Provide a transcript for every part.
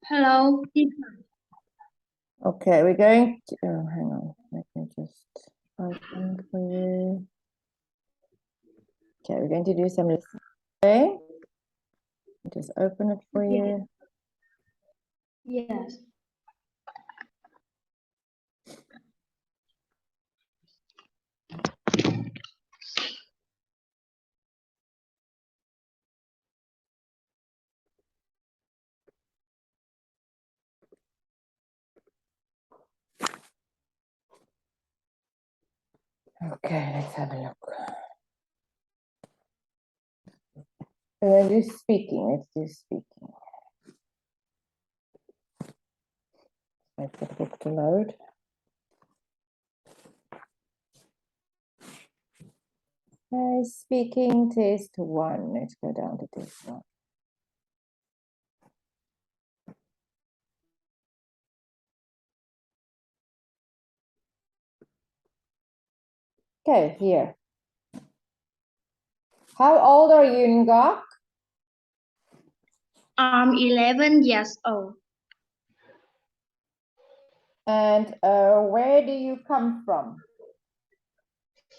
Hello. Okay, we're going to, oh, hang on, let me just open for you. Okay, we're going to do some listening. Okay, just open it for you. Yes. Okay, let's have a look. We're going to do speaking. Let's do speaking. Wait for the book to load. Okay, speaking test 1. Let's go down to test 1. Okay, here. How old are you, Ngok? I'm 11 years old. And where do you come from?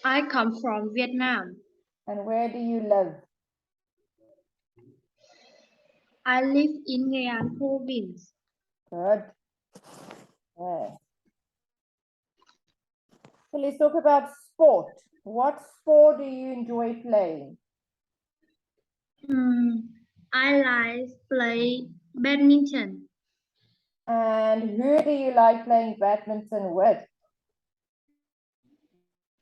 I come from Vietnam. And where do you live? I live in Nghệ An province. Good. Okay. So let's talk about sport. What sport do you enjoy playing? I like play badminton. And who do you like playing badminton with?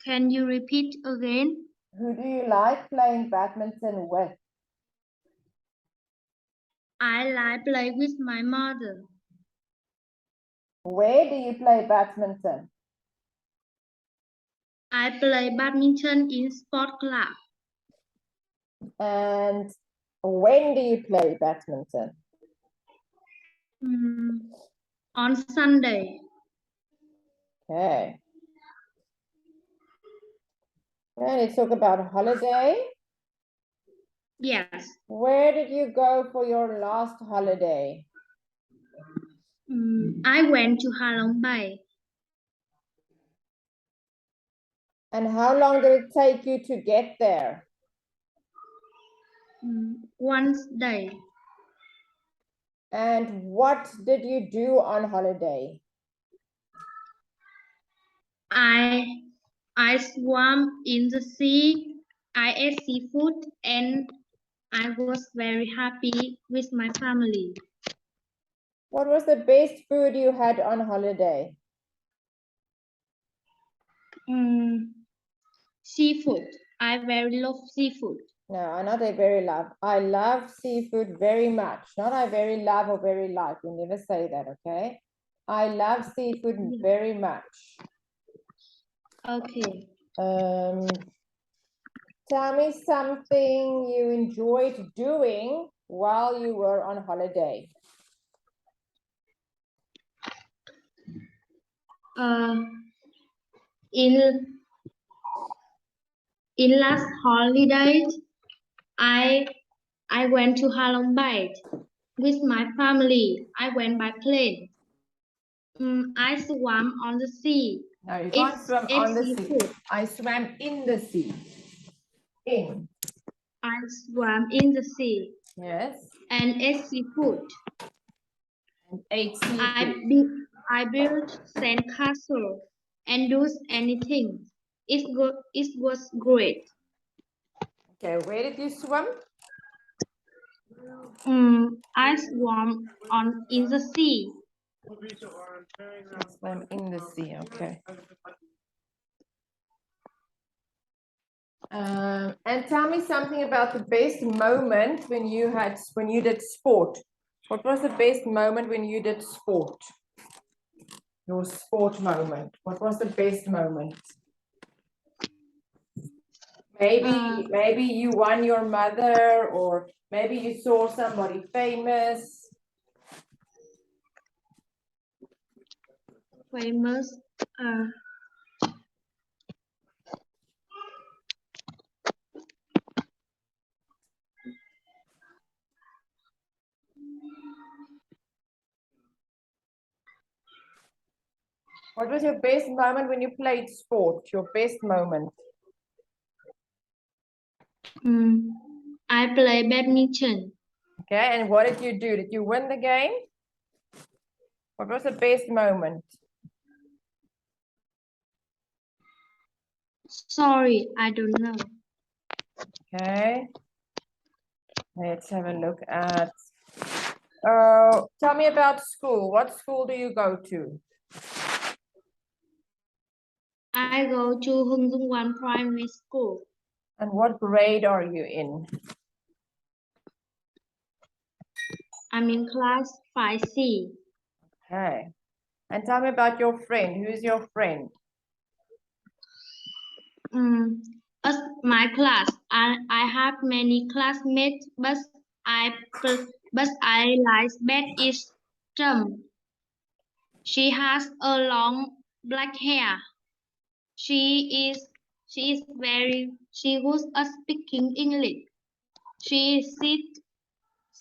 Can you repeat again? Who do you like playing badminton with? I like play with my mother. Where do you play badminton? I play badminton in sport club. And when do you play badminton? On Sunday. Okay. Now let's talk about holiday. Yes. Where did you go for your last holiday? I went to Ha Long Bay. And how long did it take you to get there? One day. And what did you do on holiday? I swam in the sea, I ate seafood, and I was very happy with my family. What was the best food you had on holiday? Seafood. I very love seafood. No, not I very love. I love seafood very much. Not I very love or very like. We never say that, okay? I love seafood very much. Okay. Tell me something you enjoyed doing while you were on holiday. In last holidays, I went to Ha Long Bay with my family. I went by plane. I swam on the sea. No, you can't swim on the sea. I swam in the sea. In. I swam in the sea. Yes. And ate seafood. And ate seafood. I built sandcastle and do anything. It was great. Okay, where did you swim? I swam in the sea. Swim in the sea, okay. And tell me something about the best moment when you did sport. What was the best moment when you did sport? Your sport moment. What was the best moment? Maybe you won your mother, or maybe you saw somebody famous. Famous. What was your best moment when you played sport? Your best moment? I play badminton. Okay, and what did you do? Did you win the game? What was the best moment? Sorry, I don't know. Okay, let's have a look at. Tell me about school. What school do you go to? I go to Hung Dung Wan Primary School. And what grade are you in? I'm in class 5C. Okay. And tell me about your friend. Who is your friend? As my class, I have many classmates, but I like best is Trump. She has a long black hair. She is she was speaking English. She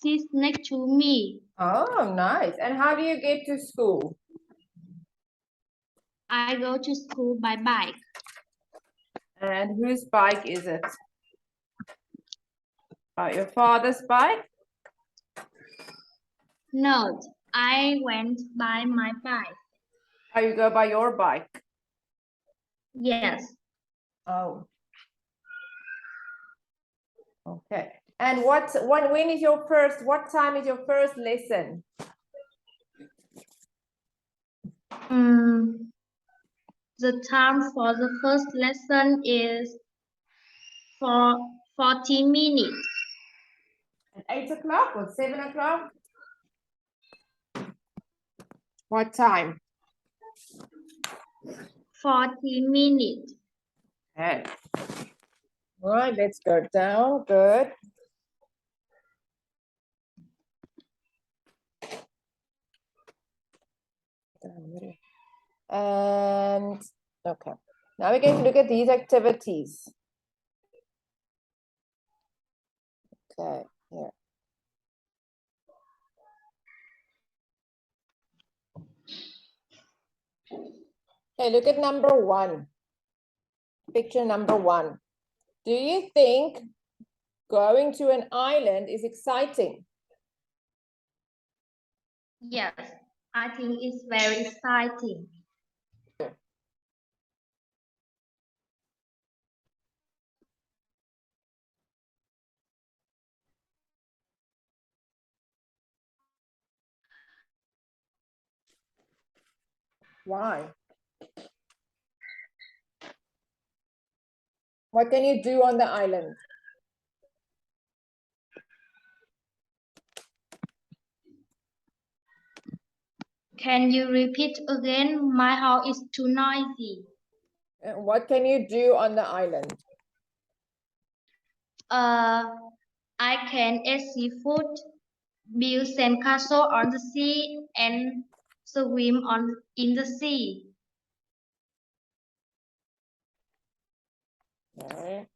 sits next to me. Oh, nice. And how do you get to school? I go to school by bike. And whose bike is it? Your father's bike? No, I went by my bike. Oh, you go by your bike? Yes. Oh. Okay. And when is your first, what time is your first lesson? The time for the first lesson is for 40 minutes. At 8 o'clock or 7 o'clock? What time? 40 minutes. Okay. All right, let's go down. Good. And okay, now we're going to look at these activities. Okay, here. Okay, look at number 1. Picture number 1. Do you think going to an island is exciting? Yes, I think it's very exciting. Why? What can you do on the island? Can you repeat again? My house is too noisy. What can you do on the island? I can eat seafood, build sandcastle on the sea, and swim in the sea. Okay.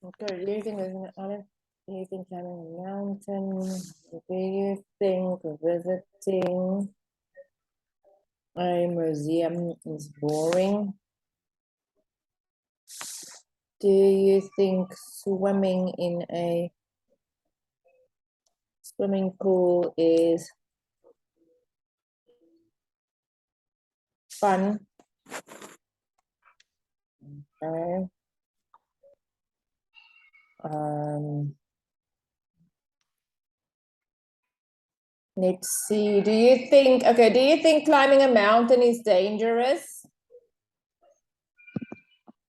Okay, living in an island, do you think climbing a mountain? Do you think visiting a museum is boring? Do you think swimming in a swimming pool is fun? Okay. Let's see. Do you think climbing a mountain is dangerous?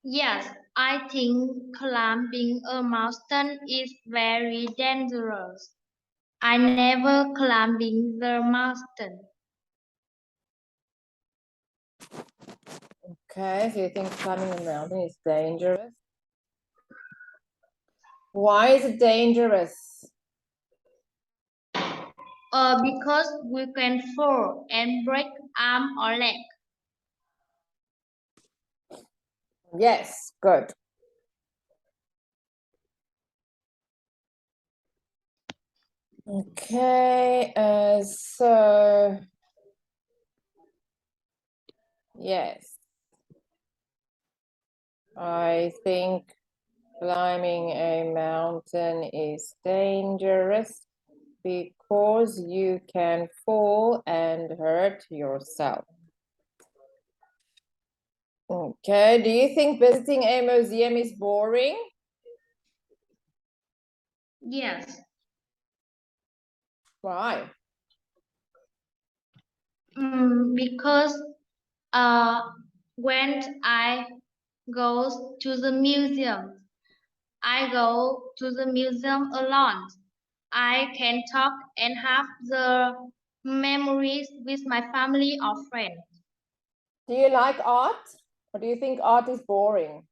Yes, I think climbing a mountain is very dangerous. I never climbing the mountain. Okay, so you think climbing a mountain is dangerous? Why is it dangerous? Because we can fall and break arm or leg. Yes, good. Okay, so yes, I think climbing a mountain is dangerous because you can fall and hurt yourself. Okay, do you think visiting a museum is boring? Yes, Why? because when I go to the museum, I go to the museum alone. I can talk and have the memories with my family or friends. Do you like art? Or do you think art is boring?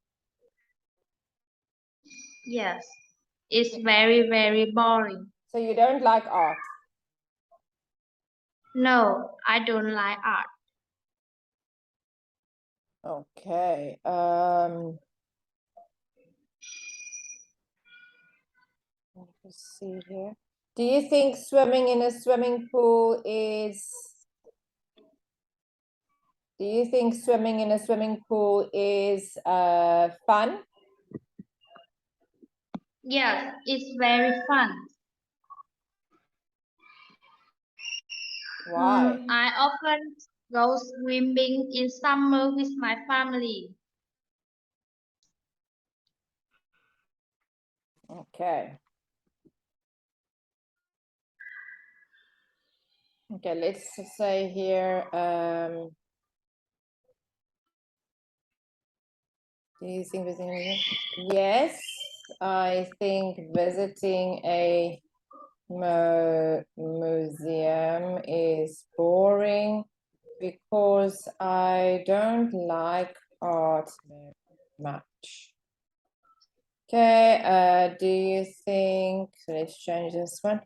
Yes, it's very, very boring. So you don't like art? No, I don't like art. Okay. Let's see here. Do you think swimming in a swimming pool is fun? Yes, it's very fun. Why? I often go swimming in summer with my family. Okay. Okay, let's say here, do you think visiting? Yes, I think visiting a museum is boring because I don't like art very much. Okay, do you think, so let's change this one.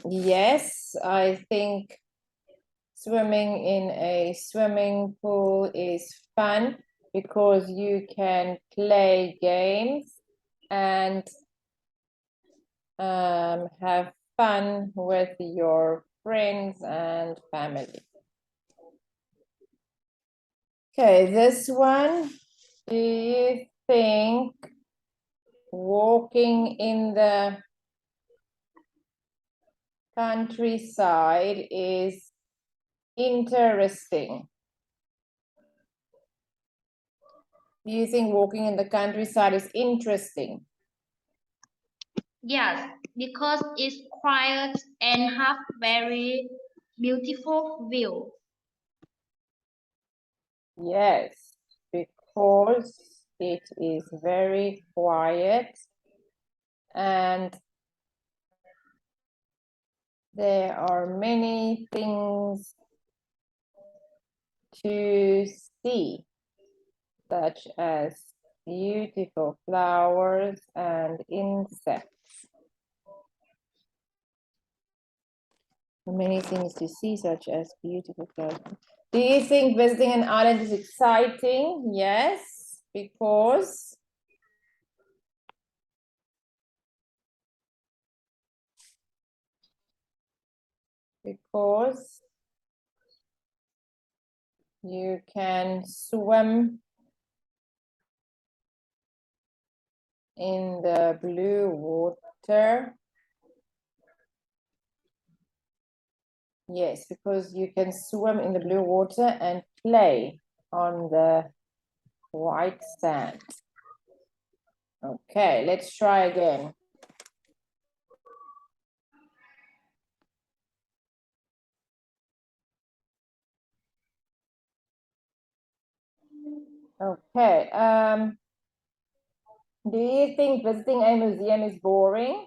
Yes, I think swimming in a swimming pool is fun because you can play games and have fun with your friends and family. Okay, this one, do you think walking in the countryside is interesting? Do you think walking in the countryside is interesting? Yes, because it's quiet and have very beautiful view. Yes, because it is very quiet and there are many things to see, such as beautiful flowers and insects. Many things to see, such as beautiful flowers. Do you think visiting an island is exciting? Yes, because you can swim in the blue water. Yes, because you can swim in the blue water and play on the white sand. Okay, let's try again. Okay. Do you think visiting a museum is boring?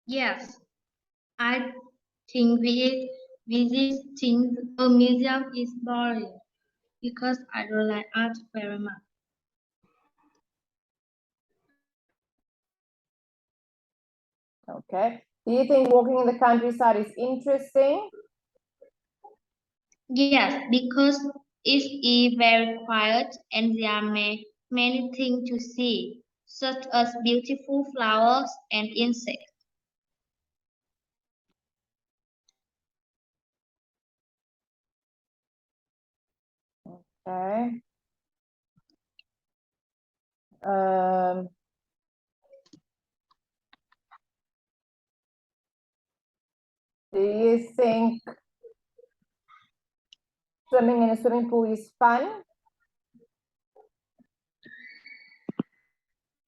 Yes, I think visiting a museum is boring because I don't like art very much. Okay. Do you think walking in the countryside is interesting? Yes, because it's very quiet and there are many things to see, such as beautiful flowers and insects. Okay. Um, do you think swimming in a swimming pool is fun?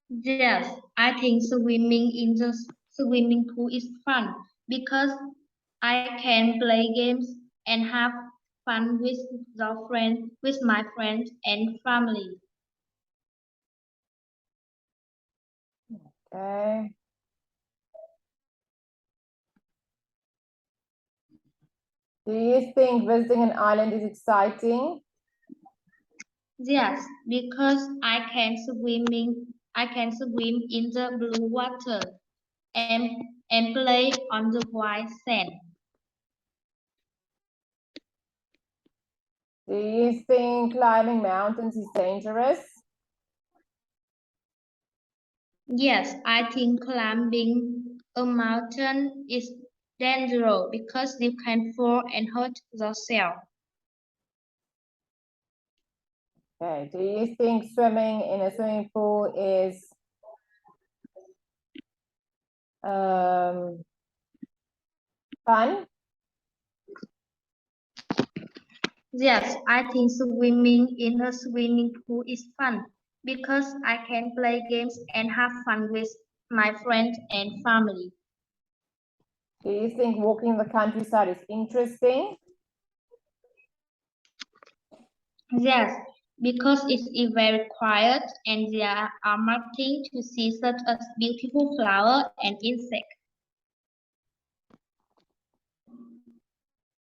Yes, I think swimming in the swimming pool is fun because I can play games and have fun with my friends and family. Okay. Do you think visiting an island is exciting? Yes, because I can swim in the blue water and and play on the white sand. Do you think climbing mountains is dangerous? Yes, I think climbing a mountain is dangerous because you can fall and hurt yourself. Okay. Do you think swimming in a swimming pool is fun? Yes, I think swimming in a swimming pool is fun because I can play games and have fun with my friends and family. Do you think walking in the countryside is interesting? Yes, because it's very quiet and there are nothing to see such as beautiful flower and insects.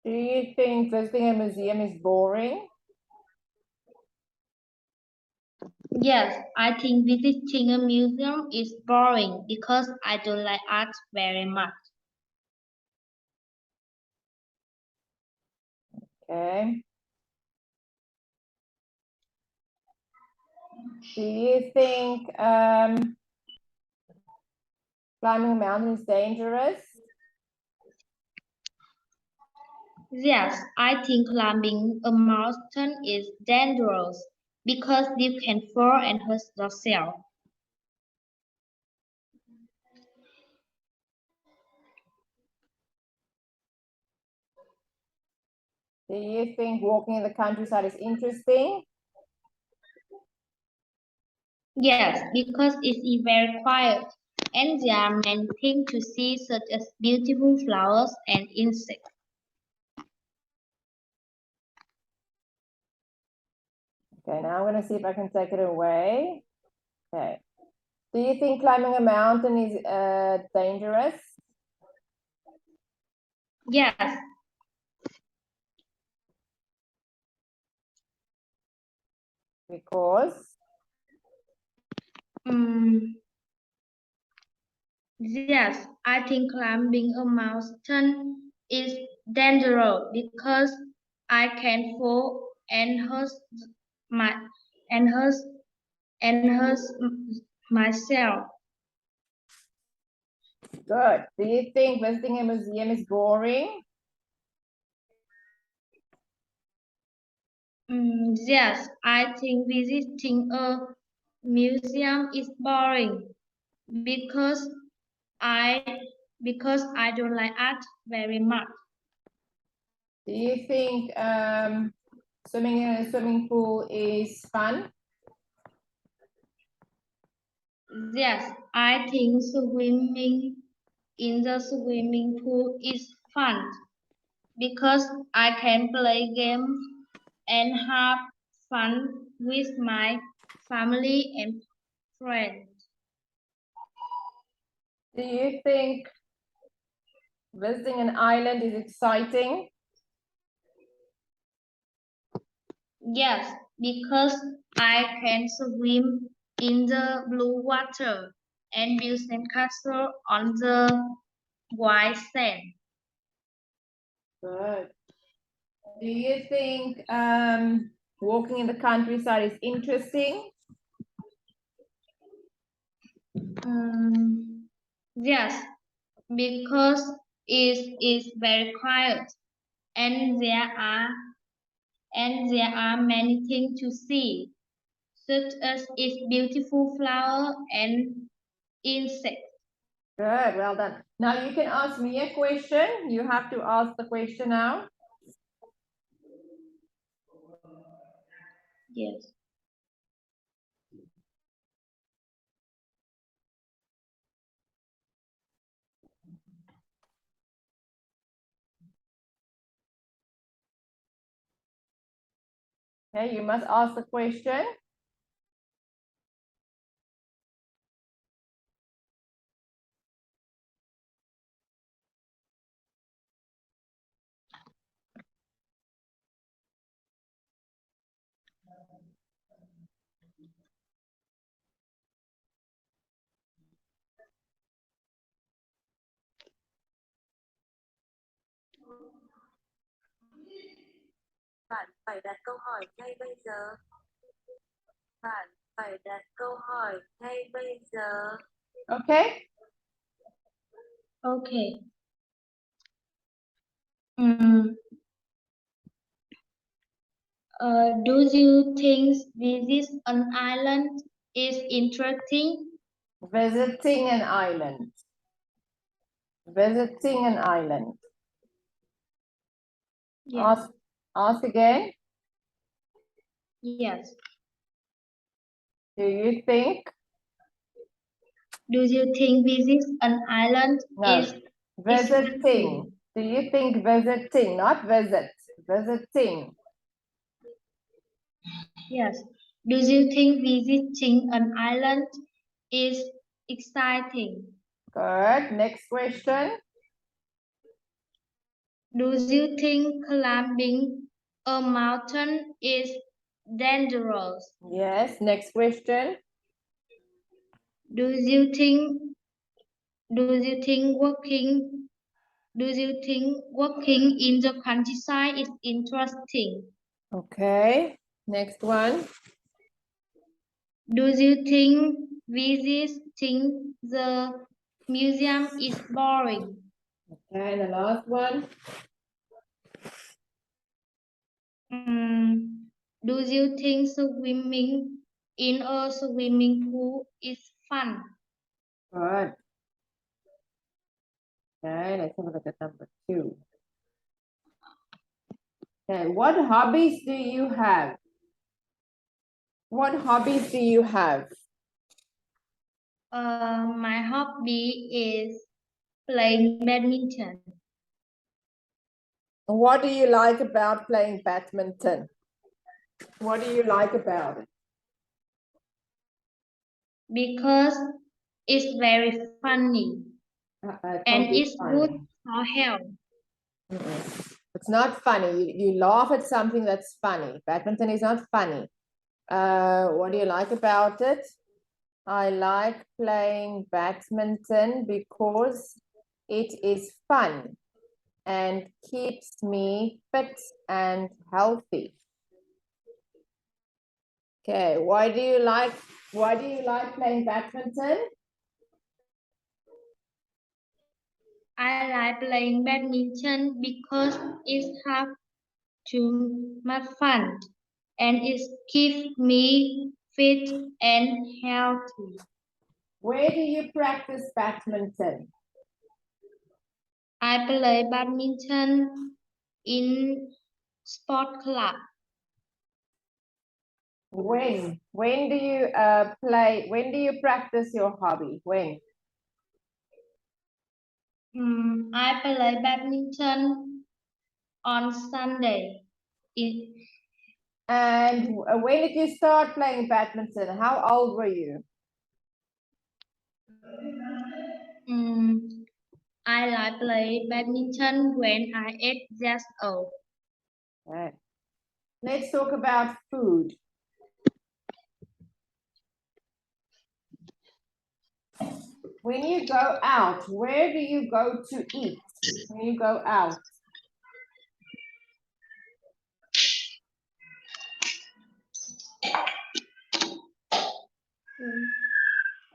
Do you think visiting a museum is boring? Yes, I think visiting a museum is boring because I don't like art very much. Okay. Do you think climbing a mountain is dangerous? Yes, I think climbing a mountain is dangerous because you can fall and hurt yourself. Do you think walking in the countryside is interesting? Yes, because it's very quiet and there are many things to see such as beautiful flowers and insects. Okay, now I'm going to see if I can take it away. Okay. Do you think climbing a mountain is dangerous? Yes, Because mm, yes, I think climbing a mountain is dangerous because I can fall and my and hurt hurt myself. good. Do you think visiting a museum is boring? Yes, I think visiting a museum is boring because I I don't like art very much. Do you think swimming in a swimming pool is fun? Yes, I think swimming in the swimming pool is fun because I can play games and have fun with my family and friends. Do you think visiting an island is exciting? Yes, because I can swim in the blue water and build sandcastle on the white sand. Good. Do you think walking in the countryside is interesting? Yes, because it is very quiet and there are many things to see, such as its beautiful flower and insects. Good, well done. Now you can ask me a question. You have to ask the question now. Yes. Okay, you must ask the question. Bạn phải đặt câu hỏi ngay bây giờ. Bạn phải đặt câu hỏi ngay bây giờ. Okay. Okay. Do you think visit an island is interesting? Visiting an island. Visiting an island. Yes. Ask again. Yes. Do you think? Do you think visit an island No. is Visiting. Do you think visiting, not visit, visiting? Yes. Do you think visiting an island is exciting? Good. Next question. Do you think climbing a mountain is dangerous? Yes. Next question. Do you think walking in the countryside is interesting? Okay. Next one. Do you think visiting the museum is boring? Okay. And the last one. Do you think swimming in a swimming pool is fun? Good. Okay. Let's have a look at number 2. Okay. What hobbies do you have? What hobbies do you have? My hobby is playing badminton What do you like about playing badminton? What do you like about it? because it's very funny and Probably it's funny. good for health. It's not funny. You laugh at something that's funny. Badminton is not funny. What do you like about it? I like playing badminton because it is fun and keeps me fit and healthy. Okay, why do you like playing badminton? I like playing badminton because it's have too much fun and it keeps me fit and healthy. Where do you practice badminton? I play badminton in sport club. When? When do you play? When do you practice your hobby? When? I play badminton on Sunday. It, And when did you start playing badminton? How old were you? I like play badminton when I 8 years old. Okay. Let's talk about food. When you go out, where do you go to eat? When you go out?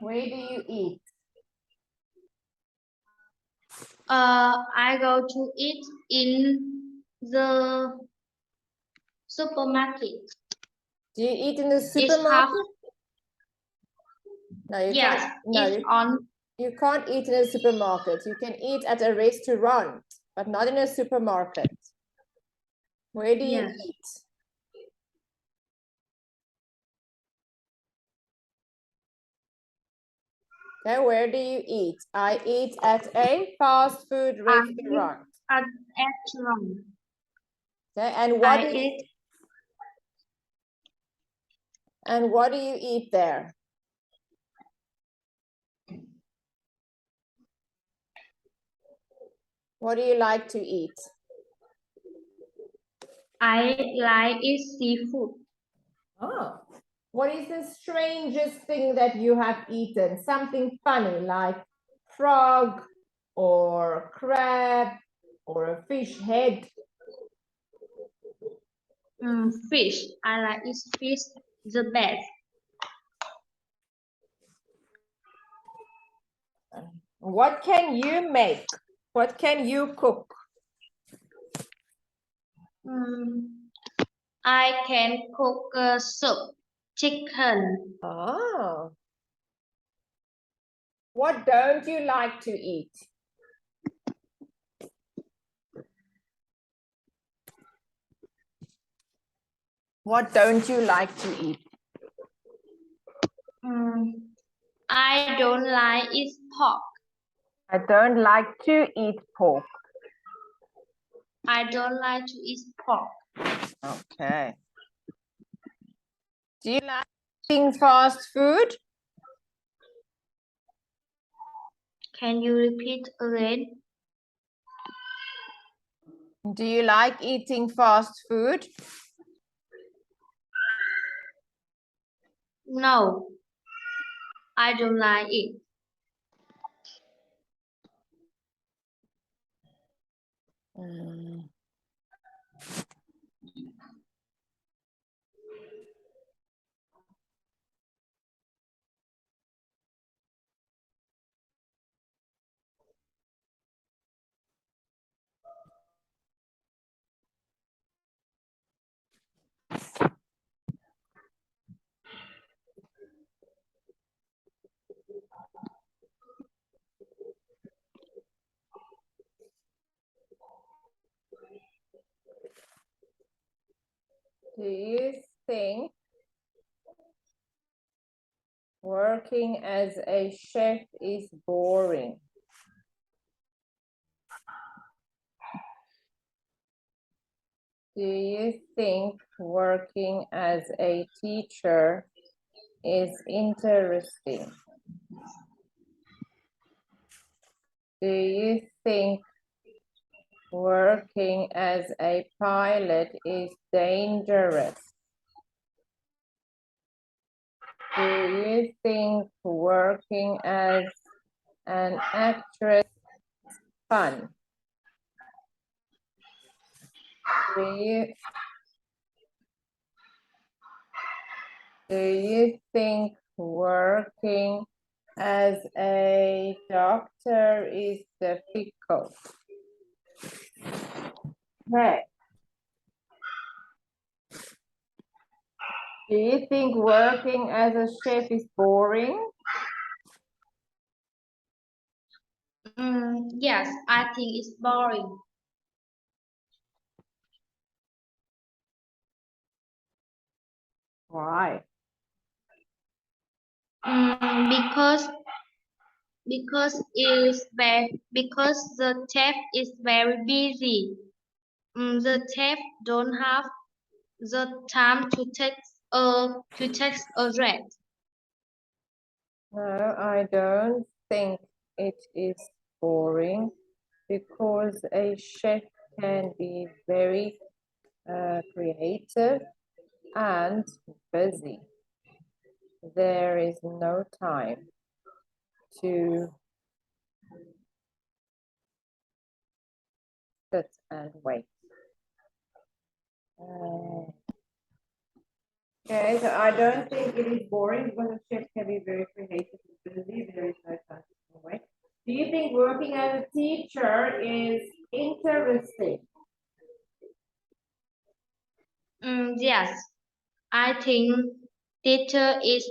Where do you eat? I go to eat in the supermarket. Do you eat in the It's supermarket? No, you yes, can't. No, it's on. you can't eat in a supermarket. You can eat at a restaurant, but not in a supermarket. Where do you Yes. eat? Okay, where do you eat? I eat at a fast food restaurant. At restaurant. Okay, and what I do you, eat and what do you eat there? What do you like to eat? I like eat seafood. Oh, what is the strangest thing that you have eaten? Something funny like frog or crab or a fish head? Fish. I like eat fish the best. What can you make? What can you cook? I can cook soup, chicken. Oh. What don't you like to eat? What don't you like to eat? I don't like eat pork. I don't like to eat pork. I don't like to eat pork. Okay. Do you like eating fast food? Can you repeat again? Do you like eating fast food? No, I don't like it. Do you think working as a chef is boring? Do you think working as a teacher is interesting? Do you think working as a pilot is dangerous? Do you think working as an actress is fun? Do you think working as a doctor is difficult? Okay. Do you think working as a chef is boring? Yes, I think it's boring. Why? Because the chef is very busy. The chef don't have the time to take a rest. No, I don't think it is boring because a chef can be very creative and busy. There is no time to sit and wait. Okay, so I don't think it is boring because a chef can be very creative and busy. There is no time to wait. Do you think working as a teacher is interesting? Yes, I think teacher is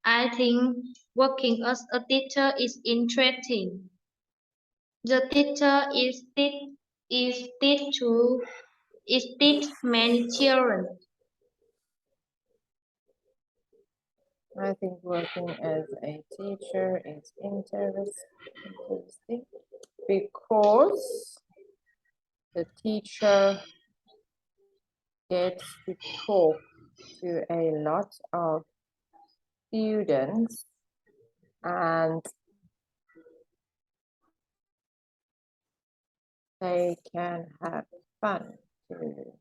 I think working as a teacher is interesting. The teacher is teach to is teach many children. I think working as a teacher is interesting because the teacher gets to talk to a lot of students and they can have fun together.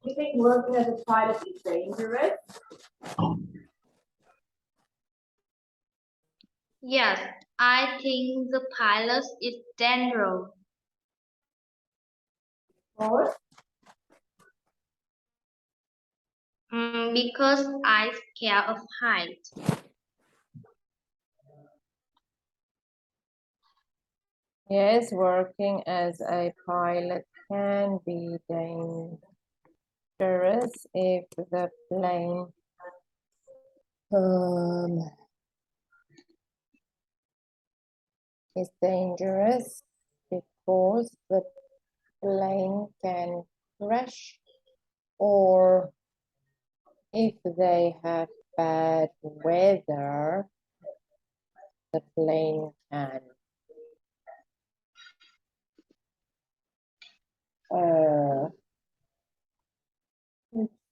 You think working as a pilot is dangerous? Yes, I think the pilot is dangerous Or because I scared of height. yes, working as a pilot can be dangerous if the plane is dangerous because the plane can crash or if they have bad weather, the plane can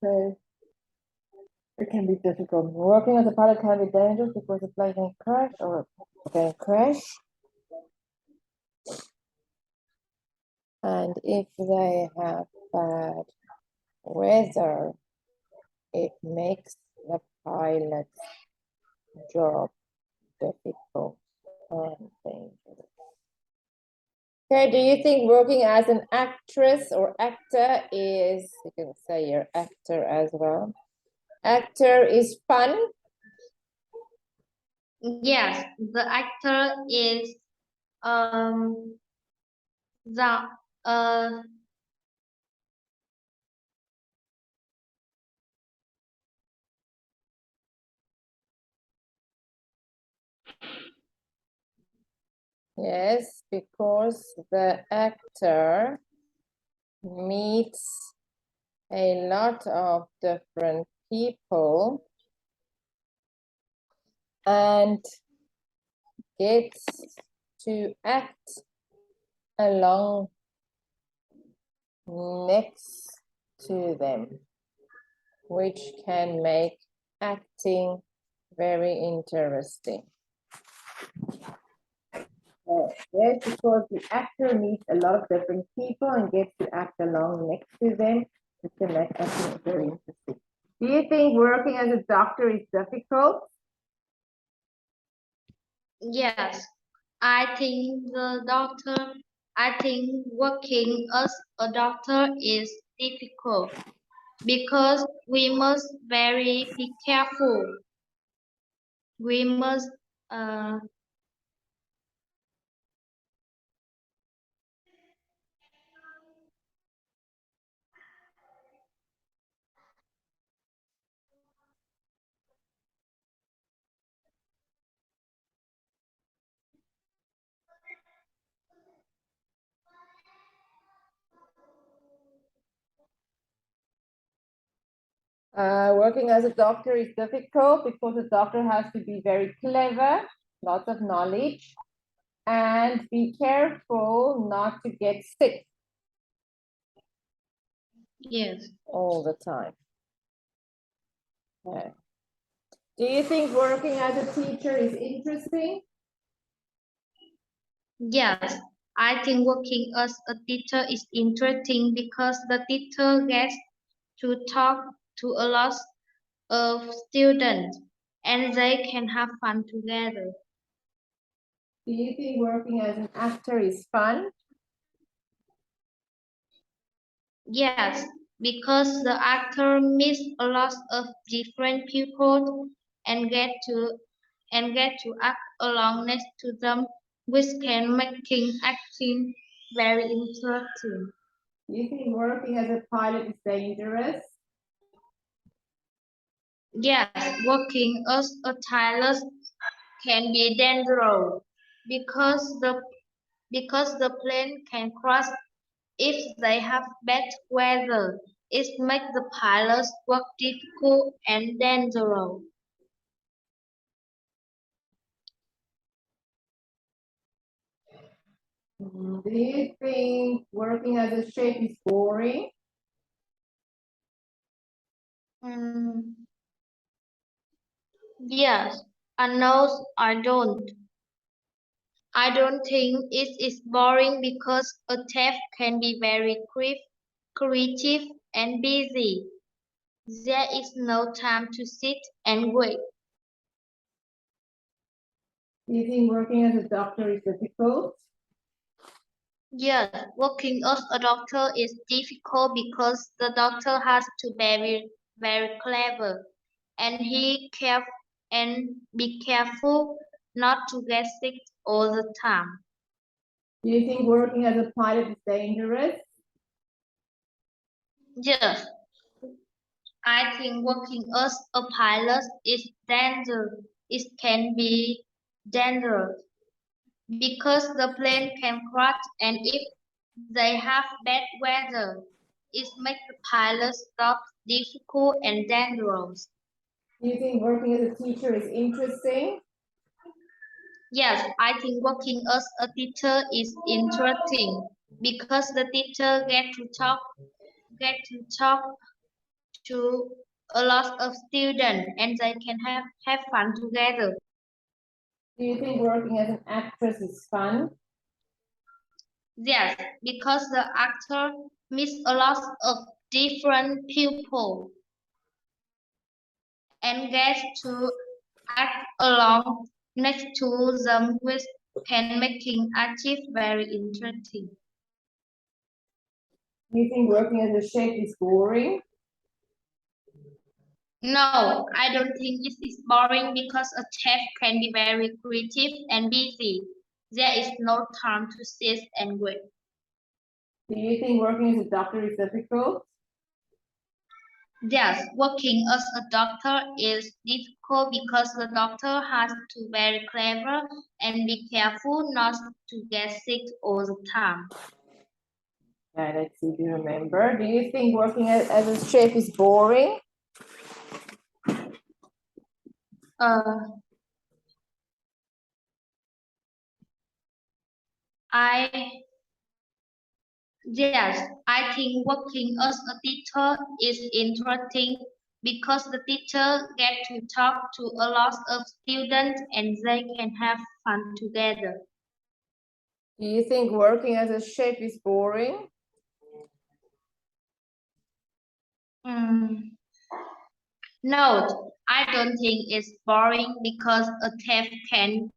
so it can be difficult. Working as a pilot can be dangerous because the plane can crash or can crash. And if they have bad weather, it makes the pilot's job difficult and dangerous. Okay, do you think working as an actress or actor is, you can say you're actor as well, actor is fun? Yes, the actor is the Yes, because the actor meets a lot of different people and gets to act along next to them, which can make acting very interesting. Yes, because the actor meets a lot of different people and gets to act along next to them, which can make acting very interesting. Do you think working as a doctor is difficult? yes. I think working as a doctor is difficult because we must very be careful. We must uh, Working as a doctor is difficult because the doctor has to be very clever, lots of knowledge, and be careful not to get sick Yes. all the time. Okay. Do you think working as a teacher is interesting? Yes. I think working as a teacher is interesting because the teacher gets to talk to a lot of students and they can have fun together. Do you think working as an actor is fun? Yes, because the actor meets a lot of different people and get to act along next to them, which can making acting very interesting. Do you think working as a pilot is dangerous? Yes, working as a pilot can be dangerous because the plane can crash if they have bad weather. It makes the pilot's work difficult and dangerous. Do you think working as a chef is boring? Mm, yes, I know I don't. I don't think it is boring because a chef can be very creative and busy. There is no time to sit and wait. Do you think working as a doctor is difficult? Yes, working as a doctor is difficult because the doctor has to be very clever and and be careful not to get sick all the time. Do you think working as a pilot is dangerous? Yes, I think working as a pilot is dangerous. It can be dangerous because the plane can crash and if they have bad weather, it makes the pilot's job difficult and dangerous. Do you think working as a teacher is interesting? Yes, I think working as a teacher is interesting because the teacher get to talk to a lot of students and they can have fun together. Do you think working as an actress is fun? Yes, because the actor meets a lot of different people and gets to act along next to them, which can making achieve very interesting. Do you think working as a chef is boring? No, I don't think it is boring because a chef can be very creative and busy. There is no time to sit and wait. Do you think working as a doctor is difficult? Yes, working as a doctor is difficult because the doctor has to be very clever and be careful not to get sick all the time. Let's see if you remember. Do you think working as a chef is boring? Uh, I Yes, I think working as a teacher is interesting because the teacher get to talk to a lot of students and they can have fun together. Do you think working as a chef is boring? No, I don't think it's boring because a chef can